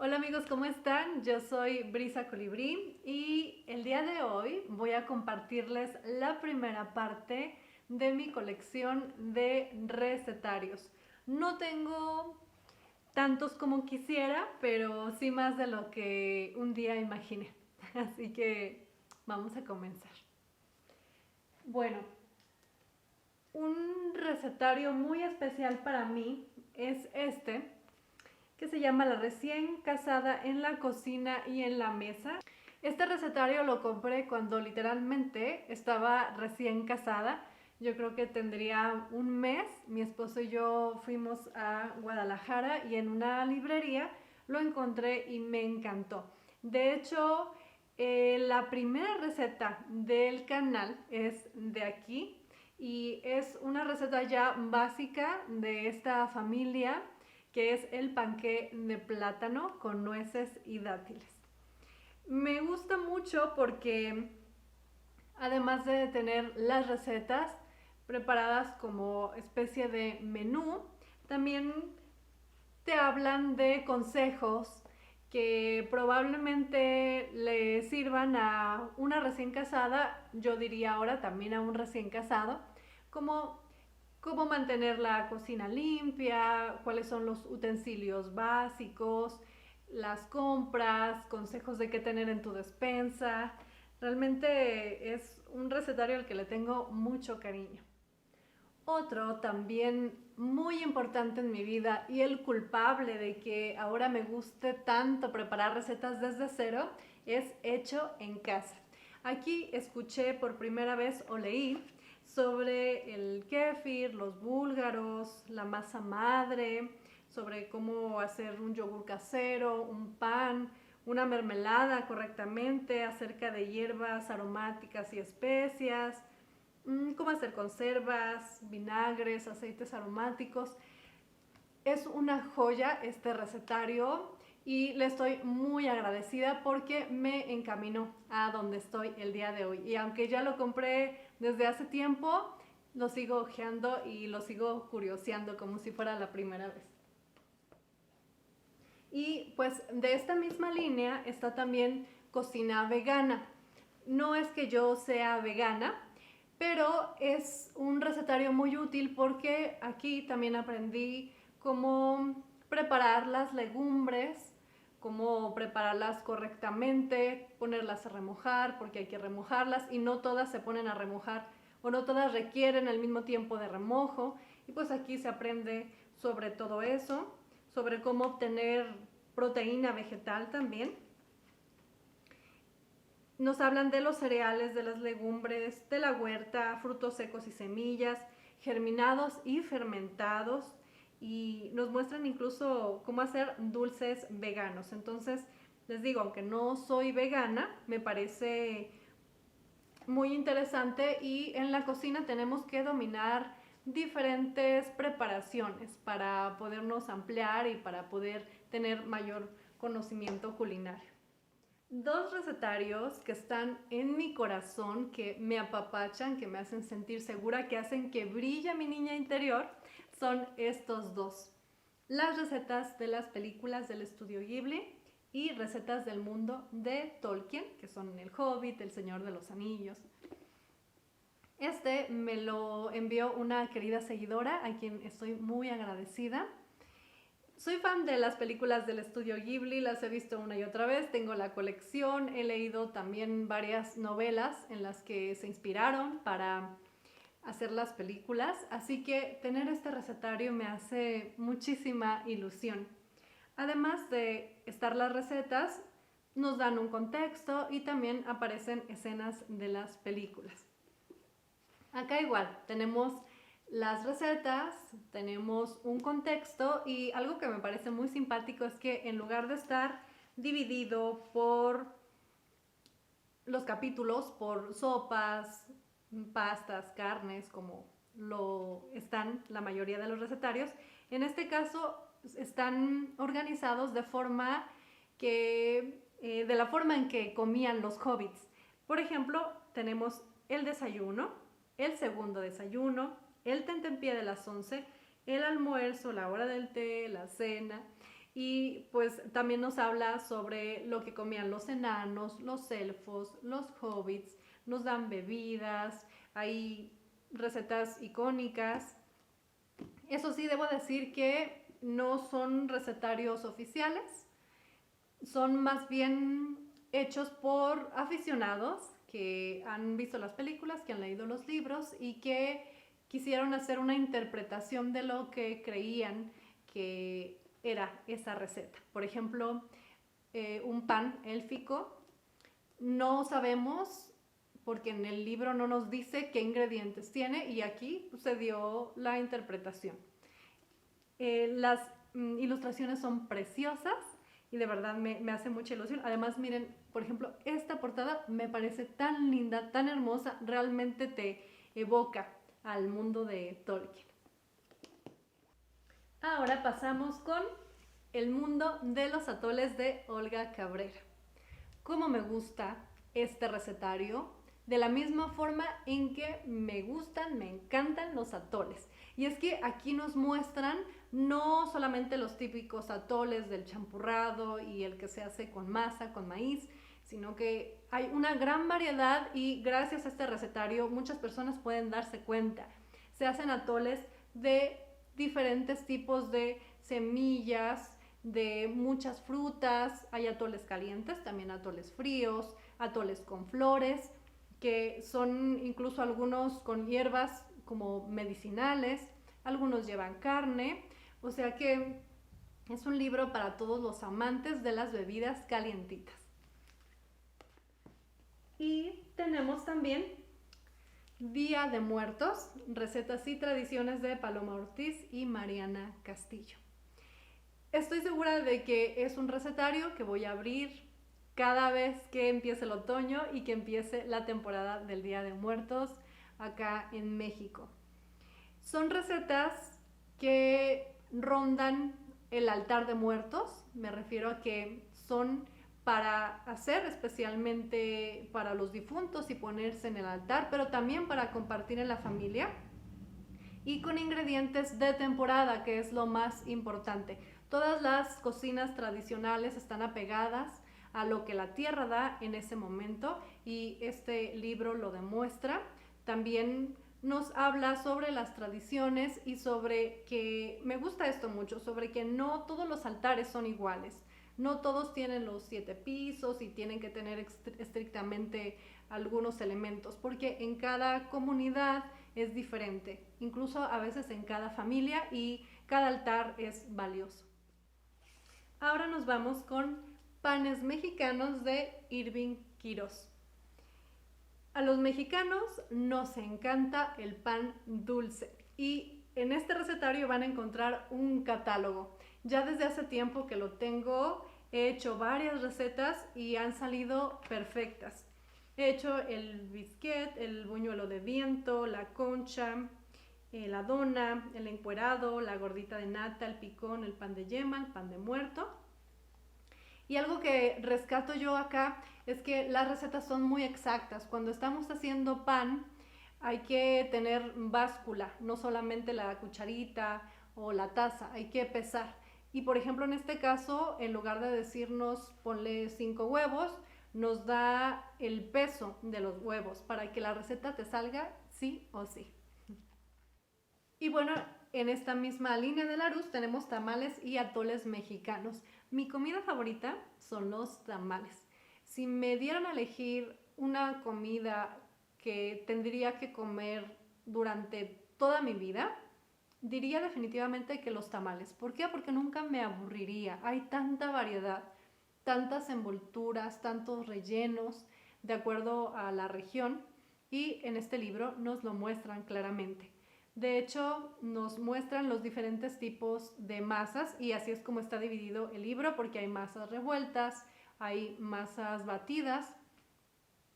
Hola amigos, ¿cómo están? Yo soy Brisa Colibrí y el día de hoy voy a compartirles la primera parte de mi colección de recetarios. No tengo tantos como quisiera, pero sí más de lo que un día imaginé. Así que vamos a comenzar. Bueno, un recetario muy especial para mí es este, que se llama La recién casada en la cocina y en la mesa. Este recetario lo compré cuando literalmente estaba recién casada. Yo creo que tendría un mes. Mi esposo y yo fuimos a Guadalajara y en una librería lo encontré y me encantó. De hecho, la primera receta del canal es de aquí y es una receta ya básica de esta familia, que es el panqué de plátano con nueces y dátiles. Me gusta mucho porque además de tener las recetas preparadas como especie de menú, también te hablan de consejos que probablemente le sirvan a una recién casada, yo diría ahora también a un recién casado, como cómo mantener la cocina limpia, cuáles son los utensilios básicos, las compras, consejos de qué tener en tu despensa. Realmente es un recetario al que le tengo mucho cariño. Otro también muy importante en mi vida y el culpable de que ahora me guste tanto preparar recetas desde cero es Hecho en Casa. Aquí escuché por primera vez o leí sobre el kéfir, los búlgaros, la masa madre, sobre cómo hacer un yogur casero, un pan, una mermelada correctamente, acerca de hierbas aromáticas y especias, cómo hacer conservas, vinagres, aceites aromáticos. Es una joya este recetario y le estoy muy agradecida porque me encaminó a donde estoy el día de hoy. Y aunque ya lo compré desde hace tiempo, lo sigo hojeando y lo sigo curioseando como si fuera la primera vez. Y pues de esta misma línea está también cocina vegana. No es que yo sea vegana, pero es un recetario muy útil porque aquí también aprendí cómo preparar las legumbres, cómo prepararlas correctamente, ponerlas a remojar, porque hay que remojarlas y no todas se ponen a remojar o no todas requieren el mismo tiempo de remojo. Y pues aquí se aprende sobre todo eso, sobre cómo obtener proteína vegetal también. Nos hablan de los cereales, de las legumbres, de la huerta, frutos secos y semillas, germinados y fermentados, y nos muestran incluso cómo hacer dulces veganos. Entonces, les digo, aunque no soy vegana, me parece muy interesante y en la cocina tenemos que dominar diferentes preparaciones para podernos ampliar y para poder tener mayor conocimiento culinario. Dos recetarios que están en mi corazón, que me apapachan, que me hacen sentir segura, que hacen que brille mi niña interior, son estos dos. Las recetas de las películas del estudio Ghibli y recetas del mundo de Tolkien, que son El Hobbit, El Señor de los Anillos. Este me lo envió una querida seguidora a quien estoy muy agradecida. Soy fan de las películas del estudio Ghibli, las he visto una y otra vez, tengo la colección, he leído también varias novelas en las que se inspiraron para hacer las películas, así que tener este recetario me hace muchísima ilusión. Además de estar las recetas, nos dan un contexto y también aparecen escenas de las películas. Acá igual, tenemos las recetas, tenemos un contexto y algo que me parece muy simpático es que en lugar de estar dividido por los capítulos, por sopas, pastas, carnes, como lo están la mayoría de los recetarios, en este caso están organizados de forma que, de la forma en que comían los hobbits. Por ejemplo, tenemos el desayuno, el segundo desayuno, el tentempié de las 11, el almuerzo, la hora del té, la cena. Y pues también nos habla sobre lo que comían los enanos, los elfos, los hobbits, nos dan bebidas, hay recetas icónicas. Eso sí, debo decir que no son recetarios oficiales, son más bien hechos por aficionados que han visto las películas, que han leído los libros y que quisieron hacer una interpretación de lo que creían que era esa receta. Por ejemplo, un pan élfico, no sabemos porque en el libro no nos dice qué ingredientes tiene y aquí se dio la interpretación. Las ilustraciones son preciosas y de verdad me hace mucha ilusión. Además, miren, por ejemplo, esta portada me parece tan linda, tan hermosa, realmente te evoca al mundo de Tolkien. Ahora pasamos con El mundo de los atoles de Olga Cabrera. Cómo me gusta este recetario, de la misma forma en que me gustan, me encantan los atoles. Y es que aquí nos muestran no solamente los típicos atoles del champurrado y el que se hace con masa, con maíz, sino que hay una gran variedad y gracias a este recetario muchas personas pueden darse cuenta. Se hacen atoles de diferentes tipos de semillas, de muchas frutas, hay atoles calientes, también atoles fríos, atoles con flores, que son incluso algunos con hierbas como medicinales, algunos llevan carne, o sea que es un libro para todos los amantes de las bebidas calientitas. Y tenemos también Día de Muertos, recetas y tradiciones de Paloma Ortiz y Mariana Castillo. Estoy segura de que es un recetario que voy a abrir cada vez que empiece el otoño y que empiece la temporada del Día de Muertos acá en México. Son recetas que rondan el altar de muertos, me refiero a que son para hacer especialmente para los difuntos y ponerse en el altar, pero también para compartir en la familia y con ingredientes de temporada, que es lo más importante. Todas las cocinas tradicionales están apegadas a lo que la tierra da en ese momento y este libro lo demuestra. También nos habla sobre las tradiciones y sobre que, me gusta esto mucho, sobre que no todos los altares son iguales. No todos tienen los 7 pisos y tienen que tener estrictamente algunos elementos, porque en cada comunidad es diferente, incluso a veces en cada familia, y cada altar es valioso. Ahora nos vamos con Panes Mexicanos de Irving Quiroz. A los mexicanos nos encanta el pan dulce y en este recetario van a encontrar un catálogo. Ya desde hace tiempo que lo tengo, he hecho varias recetas y han salido perfectas. He hecho el biscuit, el buñuelo de viento, la concha, la dona, el encuerado, la gordita de nata, el picón, el pan de yema, el pan de muerto. Y algo que rescato yo acá es que las recetas son muy exactas. Cuando estamos haciendo pan hay que tener báscula, no solamente la cucharita o la taza, hay que pesar. Y por ejemplo en este caso, en lugar de decirnos ponle 5 huevos, nos da el peso de los huevos para que la receta te salga sí o sí. Y bueno, en esta misma línea de Larousse tenemos tamales y atoles mexicanos. Mi comida favorita son los tamales. Si me dieran a elegir una comida que tendría que comer durante toda mi vida, diría definitivamente que los tamales. ¿Por qué? Porque nunca me aburriría. Hay tanta variedad, tantas envolturas, tantos rellenos, de acuerdo a la región, y en este libro nos lo muestran claramente. De hecho, nos muestran los diferentes tipos de masas y así es como está dividido el libro, porque hay masas revueltas, hay masas batidas.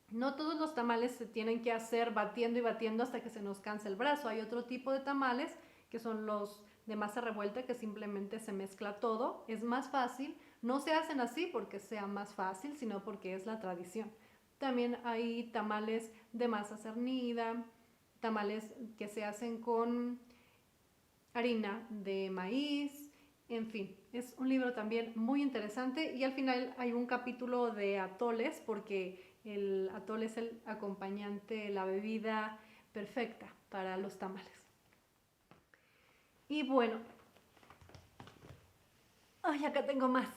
No todos los tamales se tienen que hacer batiendo y batiendo hasta que se nos canse el brazo. Hay otro tipo de tamales que son los de masa revuelta, que simplemente se mezcla todo. Es más fácil. No se hacen así porque sea más fácil, sino porque es la tradición. También hay tamales de masa cernida, tamales que se hacen con harina de maíz En fin, es un libro también muy interesante y al final hay un capítulo de atoles porque el atole es el acompañante, la bebida perfecta para los tamales. Y bueno, ay, acá tengo más.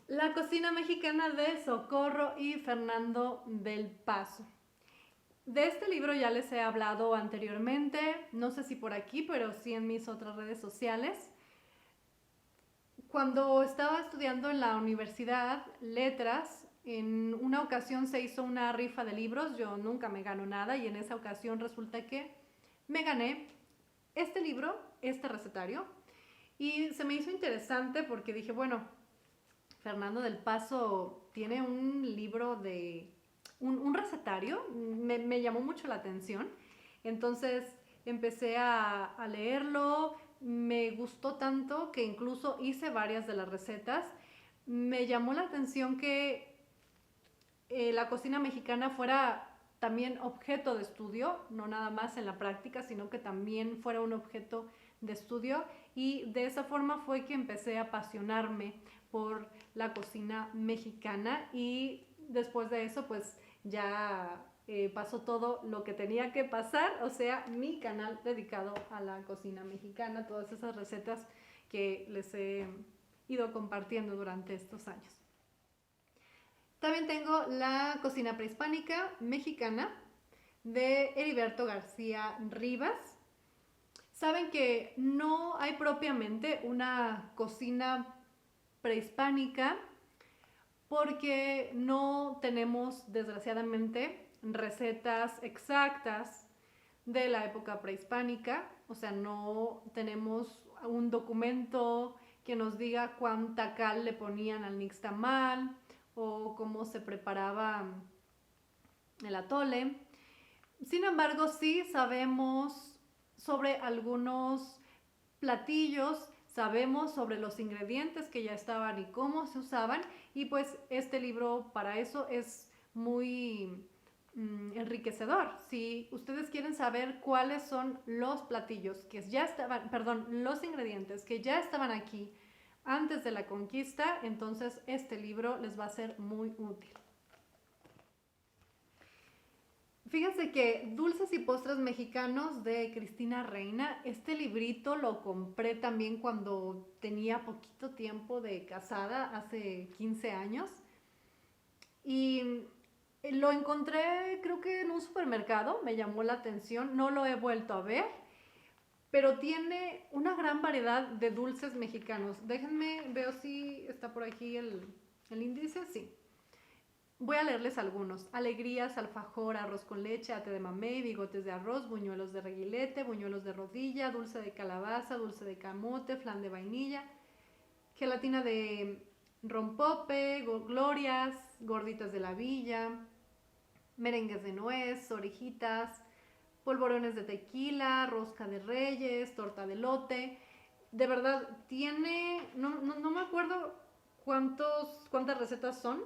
La cocina mexicana de Socorro y Fernando del Paso. De este libro ya les he hablado anteriormente, no sé si por aquí, pero sí en mis otras redes sociales. Cuando estaba estudiando en la universidad letras, en una ocasión se hizo una rifa de libros, yo nunca me gano nada y en esa ocasión resulta que me gané este libro, este recetario, y se me hizo interesante porque dije, bueno, Fernando del Paso tiene un libro de un recetario, me llamó mucho la atención. Entonces empecé a leerlo, me gustó tanto que incluso hice varias de las recetas. Me llamó la atención que la cocina mexicana fuera también objeto de estudio, no nada más en la práctica, sino que también fuera un objeto de estudio y de esa forma fue que empecé a apasionarme por la cocina mexicana y después de eso pues ya pasó todo lo que tenía que pasar, o sea, mi canal dedicado a la cocina mexicana, todas esas recetas que les he ido compartiendo durante estos años. También tengo la cocina prehispánica mexicana de Heriberto García Rivas. Saben que no hay propiamente una cocina prehispánica porque no tenemos, desgraciadamente, recetas exactas de la época prehispánica, o sea, no tenemos un documento que nos diga cuánta cal le ponían al nixtamal o cómo se preparaba el atole. Sin embargo, sí sabemos sobre algunos platillos, sabemos sobre los ingredientes que ya estaban y cómo se usaban y pues este libro para eso es muy enriquecedor. Si ustedes quieren saber cuáles son los platillos que ya estaban, perdón, los ingredientes que ya estaban aquí antes de la conquista, entonces este libro les va a ser muy útil. Fíjense que Dulces y Postres Mexicanos de Cristina Reina, este librito lo compré también cuando tenía poquito tiempo de casada, hace 15 años. Y lo encontré creo que en un supermercado, me llamó la atención, no lo he vuelto a ver, pero tiene una gran variedad de dulces mexicanos. Déjenme, veo si está por aquí el índice, sí. Voy a leerles algunos. Alegrías, alfajor, arroz con leche, ate de mamey, bigotes de arroz, buñuelos de reguilete, buñuelos de rodilla, dulce de calabaza, dulce de camote, flan de vainilla, gelatina de rompope, glorias, gorditas de la villa, merengues de nuez, orejitas, polvorones de tequila, rosca de reyes, torta de lote. De verdad, tiene, no me acuerdo cuántas recetas son,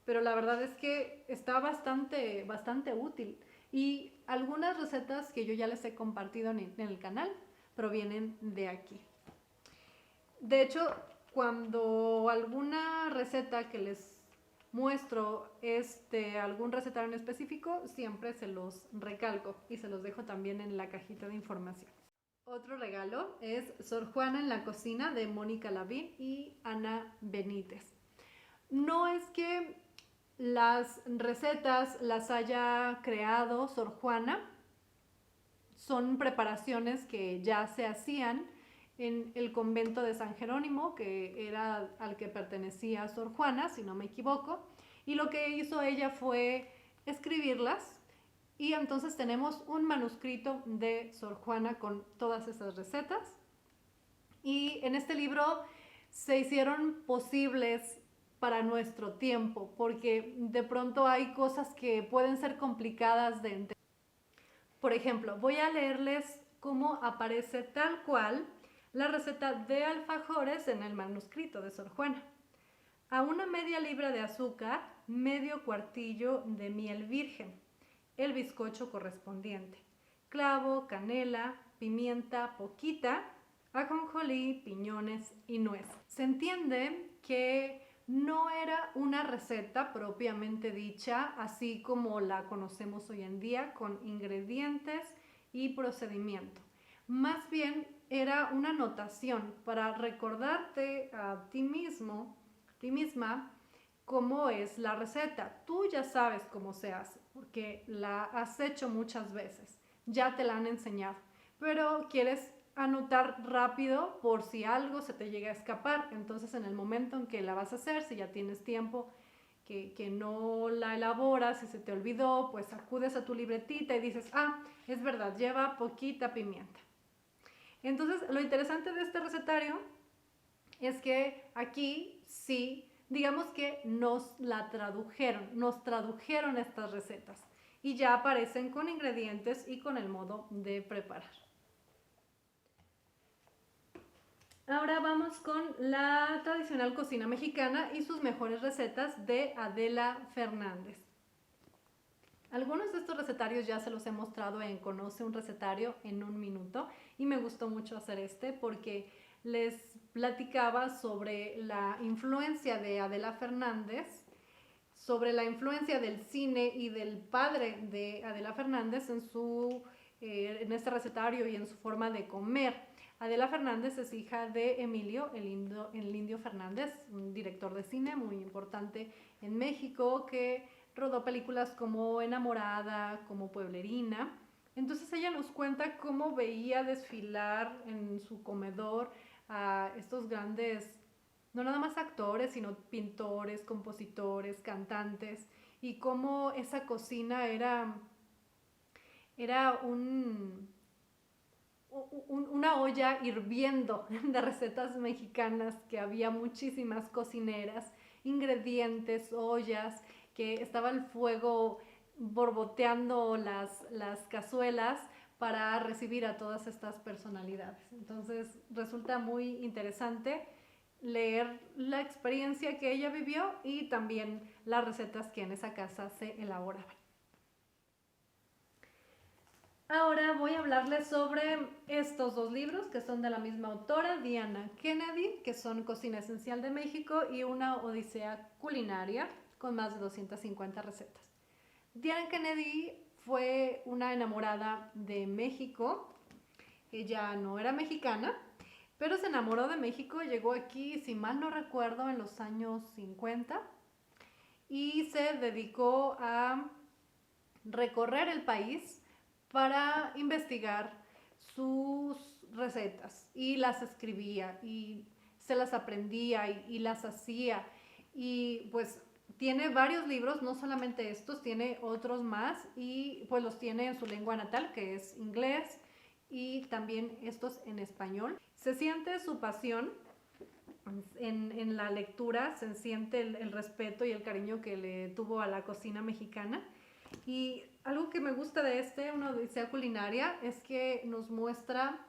pero la verdad es que está bastante útil. Y algunas recetas que yo ya les he compartido en el canal provienen de aquí. De hecho, cuando alguna receta que les muestro algún recetario en específico, siempre se los recalco y se los dejo también en la cajita de información. Otro regalo es Sor Juana en la cocina de Mónica Lavín y Ana Benítez. No es que las recetas las haya creado Sor Juana, son preparaciones que ya se hacían en el convento de San Jerónimo, que era al que pertenecía Sor Juana, si no me equivoco, y lo que hizo ella fue escribirlas y entonces tenemos un manuscrito de Sor Juana con todas esas recetas y en este libro se hicieron posibles para nuestro tiempo, porque de pronto hay cosas que pueden ser complicadas de entender. Por ejemplo, voy a leerles cómo aparece tal cual la receta de alfajores en el manuscrito de Sor Juana. A una media libra de azúcar, medio cuartillo de miel virgen, el bizcocho correspondiente, clavo, canela, pimienta poquita, ajonjolí, piñones y nuez. Se entiende que no era una receta propiamente dicha, así como la conocemos hoy en día, con ingredientes y procedimiento. Más bien era una anotación para recordarte a ti mismo, a ti misma, cómo es la receta. Tú ya sabes cómo se hace, porque la has hecho muchas veces, ya te la han enseñado, pero quieres anotar rápido por si algo se te llega a escapar. Entonces, en el momento en que la vas a hacer, si ya tienes tiempo que no la elaboras y se te olvidó, pues acudes a tu libretita y dices, ah, es verdad, lleva poquita pimienta. Entonces, lo interesante de este recetario es que aquí sí, digamos que nos tradujeron estas recetas y ya aparecen con ingredientes y con el modo de preparar. Ahora vamos con la tradicional cocina mexicana y sus mejores recetas de Adela Fernández. Algunos de estos recetarios ya se los he mostrado en Conoce un recetario en un minuto y me gustó mucho hacer este porque les platicaba sobre la influencia de Adela Fernández, sobre la influencia del cine y del padre de Adela Fernández en este recetario y en su forma de comer. Adela Fernández es hija de Emilio, el Indio Fernández, un director de cine muy importante en México que rodó películas como Enamorada, como Pueblerina. Entonces ella nos cuenta cómo veía desfilar en su comedor a estos grandes, no nada más actores, sino pintores, compositores, cantantes, y cómo esa cocina era una olla hirviendo de recetas mexicanas, que había muchísimas cocineras, ingredientes, ollas, que estaba el fuego borboteando las cazuelas para recibir a todas estas personalidades. Entonces resulta muy interesante leer la experiencia que ella vivió y también las recetas que en esa casa se elaboraban. Ahora voy a hablarles sobre estos dos libros que son de la misma autora, Diana Kennedy, que son Cocina Esencial de México y Una Odisea Culinaria, con más de 250 recetas. Diana Kennedy fue una enamorada de México. Ella no era mexicana, pero se enamoró de México, llegó aquí, si mal no recuerdo, en los años 50 y se dedicó a recorrer el país para investigar sus recetas y las escribía y se las aprendía y las hacía, y pues tiene varios libros, no solamente estos, tiene otros más y pues los tiene en su lengua natal, que es inglés, y también estos en español. Se siente su pasión en la lectura, se siente el respeto y el cariño que le tuvo a la cocina mexicana. Y algo que me gusta de Una Odisea Culinaria, es que nos muestra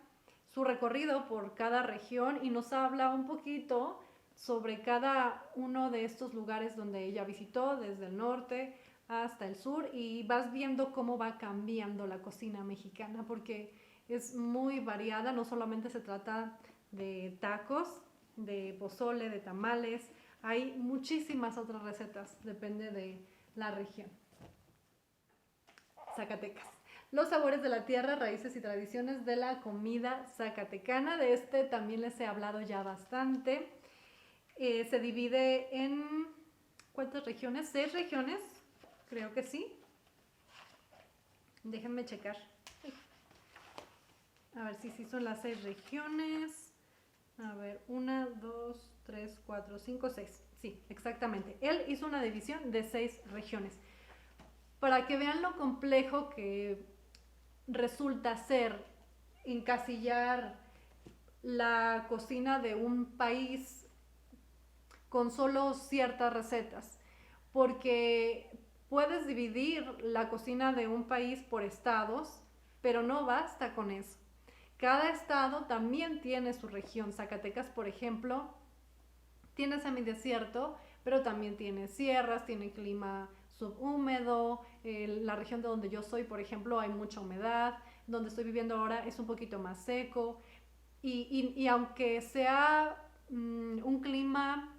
su recorrido por cada región y nos habla un poquito sobre cada uno de estos lugares donde ella visitó, desde el norte hasta el sur, y vas viendo cómo va cambiando la cocina mexicana, porque es muy variada, no solamente se trata de tacos, de pozole, de tamales, hay muchísimas otras recetas, depende de la región. Zacatecas. Los sabores de la tierra, raíces y tradiciones de la comida zacatecana. De este también les he hablado ya bastante. Se divide en, ¿cuántas regiones? 6 regiones, creo que sí. Déjenme checar. A ver si sí son las 6 regiones. A ver, 1, 2, 3, 4, 5, 6. Sí, exactamente. Él hizo una división de 6 regiones. Para que vean lo complejo que resulta ser encasillar la cocina de un país con solo ciertas recetas, porque puedes dividir la cocina de un país por estados, pero no basta con eso. Cada estado también tiene su región. Zacatecas, por ejemplo, tiene semidesierto, pero también tiene sierras, tiene clima subhúmedo. La región de donde yo soy, por ejemplo, hay mucha humedad, donde estoy viviendo ahora es un poquito más seco y aunque sea un clima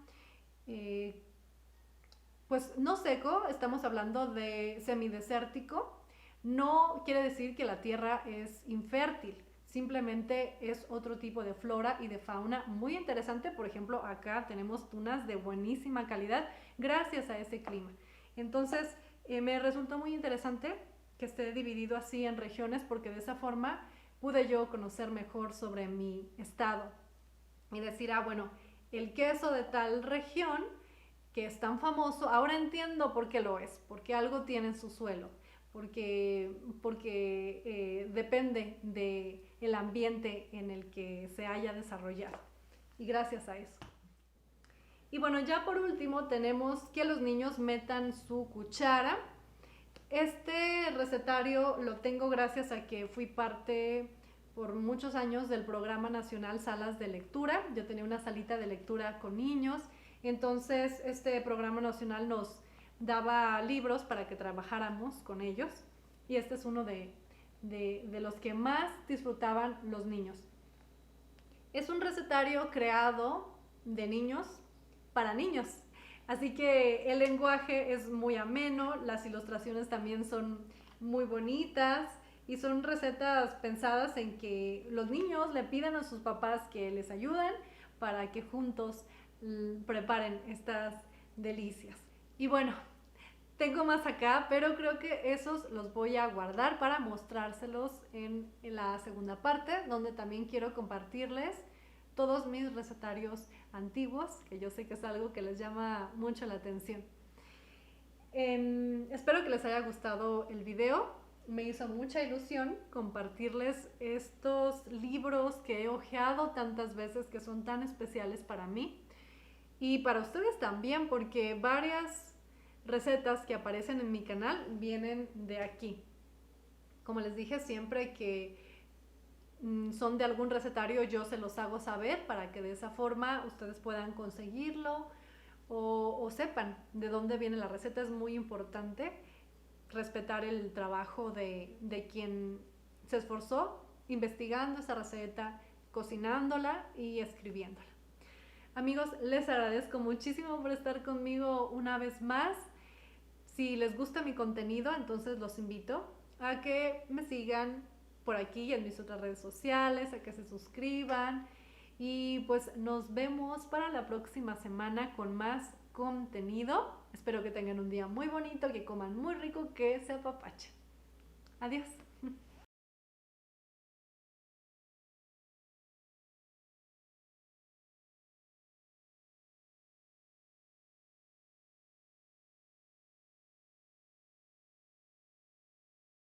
pues no seco, estamos hablando de semidesértico, no quiere decir que la tierra es infértil, simplemente es otro tipo de flora y de fauna muy interesante. Por ejemplo, acá tenemos tunas de buenísima calidad gracias a ese clima. Entonces, me resultó muy interesante que esté dividido así en regiones porque de esa forma pude yo conocer mejor sobre mi estado y decir, ah, bueno, el queso de tal región que es tan famoso, ahora entiendo por qué lo es, porque algo tiene en su suelo, porque depende del ambiente en el que se haya desarrollado. Y gracias a eso. Y bueno, ya por último tenemos que los niños metan su cuchara. Este recetario lo tengo gracias a que fui parte por muchos años del Programa Nacional Salas de Lectura. Yo tenía una salita de lectura con niños, entonces este programa nacional nos daba libros para que trabajáramos con ellos y este es uno de los que más disfrutaban los niños. Es un recetario creado de niños para niños. Así que el lenguaje es muy ameno, las ilustraciones también son muy bonitas y son recetas pensadas en que los niños le pidan a sus papás que les ayuden para que juntos preparen estas delicias. Y bueno, tengo más acá, pero creo que esos los voy a guardar para mostrárselos en la segunda parte, donde también quiero compartirles todos mis recetarios antiguos, que yo sé que es algo que les llama mucho la atención. Espero que les haya gustado el video. Me hizo mucha ilusión compartirles estos libros que he hojeado tantas veces, que son tan especiales para mí y para ustedes también, porque varias recetas que aparecen en mi canal vienen de aquí. Como les dije, siempre que son de algún recetario yo se los hago saber para que de esa forma ustedes puedan conseguirlo o sepan de dónde viene la receta. Es muy importante respetar el trabajo de quien se esforzó investigando esa receta, cocinándola y escribiéndola. Amigos, les agradezco muchísimo por estar conmigo una vez más. Si les gusta mi contenido, entonces los invito a que me sigan por aquí y en mis otras redes sociales, a que se suscriban y pues nos vemos para la próxima semana con más contenido. Espero que tengan un día muy bonito, que coman muy rico, que se apapachen. Adiós.